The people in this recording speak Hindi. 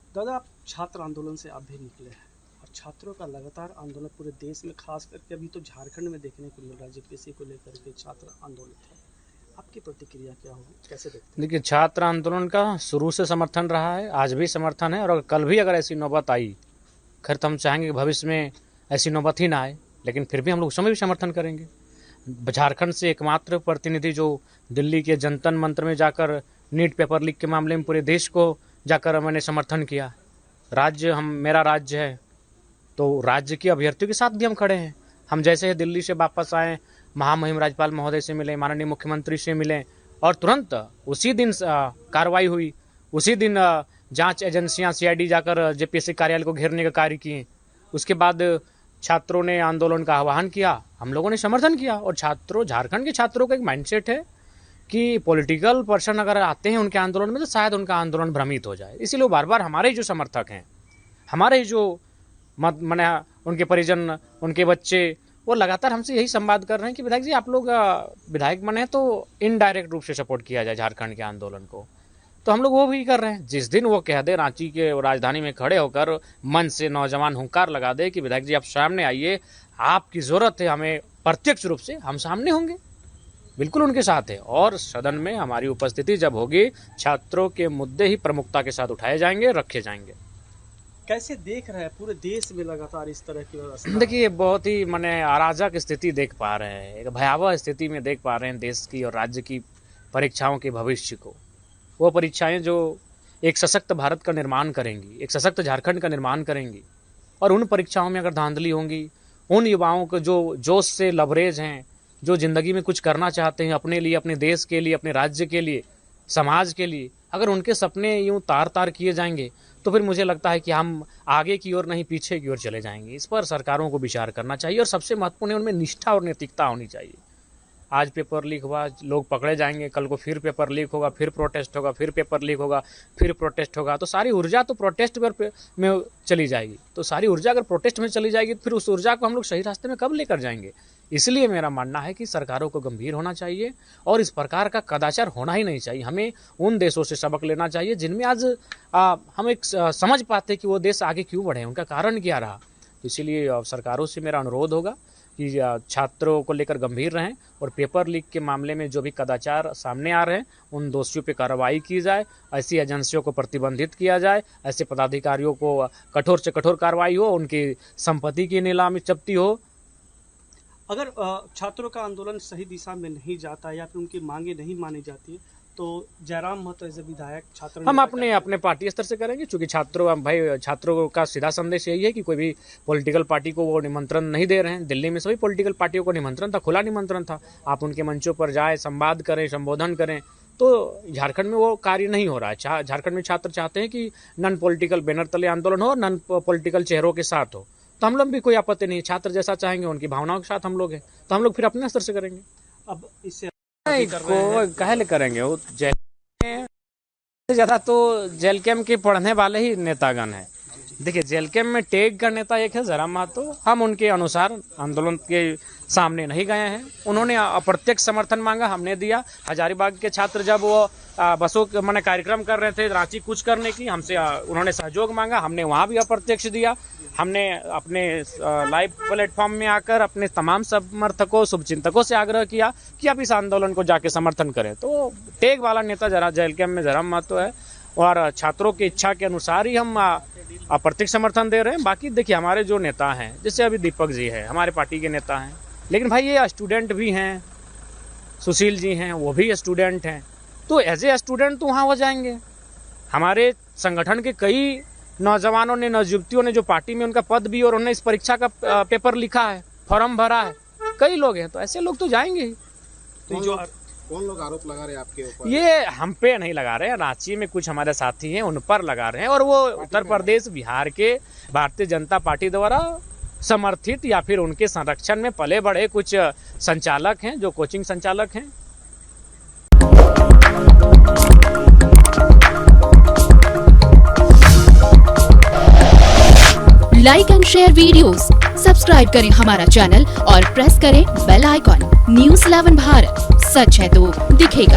दादा, आप छात्र आंदोलन से आप भी निकले हैं और छात्रों का लगातार आंदोलन पूरे देश में, खास करके अभी तो झारखंड में देखने को मिल रहा है, जेपीएससी को लेकर के छात्र आंदोलित है। आपकी प्रतिक्रिया क्या होगी, कैसे देखते हैं? देखिए, छात्र आंदोलन का शुरू से समर्थन रहा है, आज भी समर्थन है, और कल भी अगर ऐसी नौबत आई, खैर तो हम चाहेंगे कि भविष्य में ऐसी नौबत ही ना आए, लेकिन फिर भी हम लोग उस समय भी समर्थन करेंगे। झारखंड से एकमात्र प्रतिनिधि जो दिल्ली के जनता मंत्र में जाकर नीट पेपर लीक के मामले में पूरे देश को जाकर मैंने समर्थन किया। मेरा राज्य है, तो राज्य के अभ्यर्थियों के साथ भी हम खड़े हैं। हम जैसे ही दिल्ली से वापस आए, महामहिम राज्यपाल महोदय से मिले, माननीय मुख्यमंत्री से मिले, और तुरंत उसी दिन कार्रवाई हुई। उसी दिन जांच एजेंसियां सीआईडी जाकर जेपीएससी कार्यालय को घेरने का कार्य किए। उसके बाद छात्रों ने आंदोलन का आह्वान किया, हम लोगों ने समर्थन किया। और झारखंड के छात्रों का एक माइंडसेट है कि पॉलिटिकल पर्सन अगर आते हैं उनके आंदोलन में तो शायद उनका आंदोलन भ्रमित हो जाए, इसीलिए बार बार हमारे ही जो समर्थक हैं, हमारे ही जो माने उनके परिजन, उनके बच्चे, वो लगातार हमसे यही संवाद कर रहे हैं कि विधायक जी, आप लोग विधायक बने तो इनडायरेक्ट रूप से सपोर्ट किया जाए झारखंड के आंदोलन को। तो हम लोग वो भी कर रहे हैं। जिस दिन वो कह दे, रांची के राजधानी में खड़े होकर मन से नौजवान हुंकार लगा दे कि विधायक जी आप सामने आइए, आपकी जरूरत है हमें, प्रत्यक्ष रूप से हम सामने होंगे, बिल्कुल उनके साथ है। और सदन में हमारी उपस्थिति जब होगी, छात्रों के मुद्दे ही प्रमुखता के साथ उठाए जाएंगे, रखे जाएंगे। कैसे देख रहे हैं पूरे देश में लगातार इस तरह की व्यवस्था? देखिए, बहुत ही अराजक स्थिति देख पा रहे हैं, एक भयावह स्थिति में देख पा रहे हैं देश की और राज्य की परीक्षाओं के भविष्य को। वो परीक्षाएं जो एक सशक्त भारत का निर्माण करेंगी, एक सशक्त झारखंड का निर्माण करेंगी। और उन परीक्षाओं में अगर धांधली होंगी, उन युवाओं को जो जोश से लबरेज हैं, जो जिंदगी में कुछ करना चाहते हैं अपने लिए, अपने देश के लिए, अपने राज्य के लिए, समाज के लिए, अगर उनके सपने यूं तार तार किए जाएंगे तो फिर मुझे लगता है कि हम आगे की ओर नहीं पीछे की ओर चले जाएंगे। इस पर सरकारों को विचार करना चाहिए और सबसे महत्वपूर्ण है उनमें निष्ठा और नैतिकता होनी चाहिए। आज पेपर लीक हुआ, लोग पकड़े जाएंगे, कल को फिर पेपर लीक होगा, फिर प्रोटेस्ट होगा, फिर पेपर लीक होगा, फिर प्रोटेस्ट होगा, तो सारी ऊर्जा तो प्रोटेस्ट में चली जाएगी। तो सारी ऊर्जा अगर प्रोटेस्ट में चली जाएगी तो फिर उस ऊर्जा को हम लोग सही रास्ते में कब लेकर जाएंगे? इसलिए मेरा मानना है कि सरकारों को गंभीर होना चाहिए और इस प्रकार का कदाचार होना ही नहीं चाहिए। हमें उन देशों से सबक लेना चाहिए जिनमें आज हम एक समझ पाते कि वो देश आगे क्यों बढ़े, उनका कारण क्या रहा। तो इसीलिए सरकारों से मेरा अनुरोध होगा कि छात्रों को लेकर गंभीर रहें और पेपर लीक के मामले में जो भी कदाचार सामने आ रहे हैं उन दोषियों पर कार्रवाई की जाए, ऐसी एजेंसियों को प्रतिबंधित किया जाए, ऐसे पदाधिकारियों को कठोर से कठोर कार्रवाई हो, उनकी संपत्ति की नीलामी जब्ती हो। अगर छात्रों का आंदोलन सही दिशा में नहीं जाता या फिर उनकी मांगे नहीं मानी जाती तो जयराम महतो एज विधायक छात्र हम अपने पार्टी स्तर से करेंगे, क्योंकि छात्रों का सीधा संदेश यही है कि कोई भी पॉलिटिकल पार्टी को वो निमंत्रण नहीं दे रहे हैं। दिल्ली में सभी पॉलिटिकल पार्टियों को निमंत्रण था, खुला निमंत्रण था, आप उनके मंचों पर जाए, संवाद करें, संबोधन करें। तो झारखंड में वो कार्य नहीं हो रहा है। झारखंड में छात्र चाहते हैं कि नॉन पॉलिटिकल बैनर तले आंदोलन हो, नॉन पॉलिटिकल चेहरों के साथ हो। तो हम लोग भी कोई आपत्ति नहीं, छात्र जैसा चाहेंगे उनकी भावनाओं के साथ हम लोग हैं, तो हम लोग फिर अपने स्तर से करेंगे। अब इससे कहले करेंगे वो ज्यादा तो जेल कैम्प के पढ़ने वाले ही नेतागण हैं। देखिए, जेल कैम्प में टेग का नेता एक है जयराम महतो, हम उनके अनुसार आंदोलन के सामने नहीं गए हैं। उन्होंने अप्रत्यक्ष समर्थन मांगा, हमने दिया। हजारीबाग के छात्र जब वो बसों के कार्यक्रम कर रहे थे रांची कूच करने की, हमसे उन्होंने सहयोग मांगा, हमने वहां भी अप्रत्यक्ष दिया। हमने अपने लाइव प्लेटफॉर्म में आकर अपने तमाम समर्थकों, शुभचिंतकों से आग्रह किया कि आप इस आंदोलन को जाके समर्थन करें। तो टेग वाला नेता जरा जेल कैम्प में जयराम महतो है और छात्रों की इच्छा के अनुसार ही हम अप्रत्यक्ष समर्थन दे रहे हैं। बाकी देखिए, हमारे जो नेता हैं, जैसे अभी दीपक जी है, हमारे पार्टी के नेता हैं, लेकिन भाई ये स्टूडेंट भी हैं, सुशील जी हैं, वो भी स्टूडेंट हैं। तो एज ए स्टूडेंट तो वहाँ हो जाएंगे। हमारे संगठन के कई नौजवानों ने, नवयुवतियों ने जो पार्टी में उनका पद भी और उन्होंने इस परीक्षा का पेपर लिखा है, फॉर्म भरा है, कई लोग हैं, तो ऐसे लोग तो जाएंगे ही। तो जो कौन लोग आरोप लगा रहे हैं आपके ऊपर? ये हम पे नहीं लगा रहे हैं, रांची में कुछ हमारे साथी हैं उन पर लगा रहे हैं, और वो उत्तर प्रदेश, बिहार के भारतीय जनता पार्टी द्वारा समर्थित या फिर उनके संरक्षण में पले बड़े कुछ संचालक हैं, जो कोचिंग संचालक हैं। Like and share videos, subscribe करें हमारा चैनल और प्रेस करें बेल आइकॉन। News 11 भारत, सच है तो दिखेगा।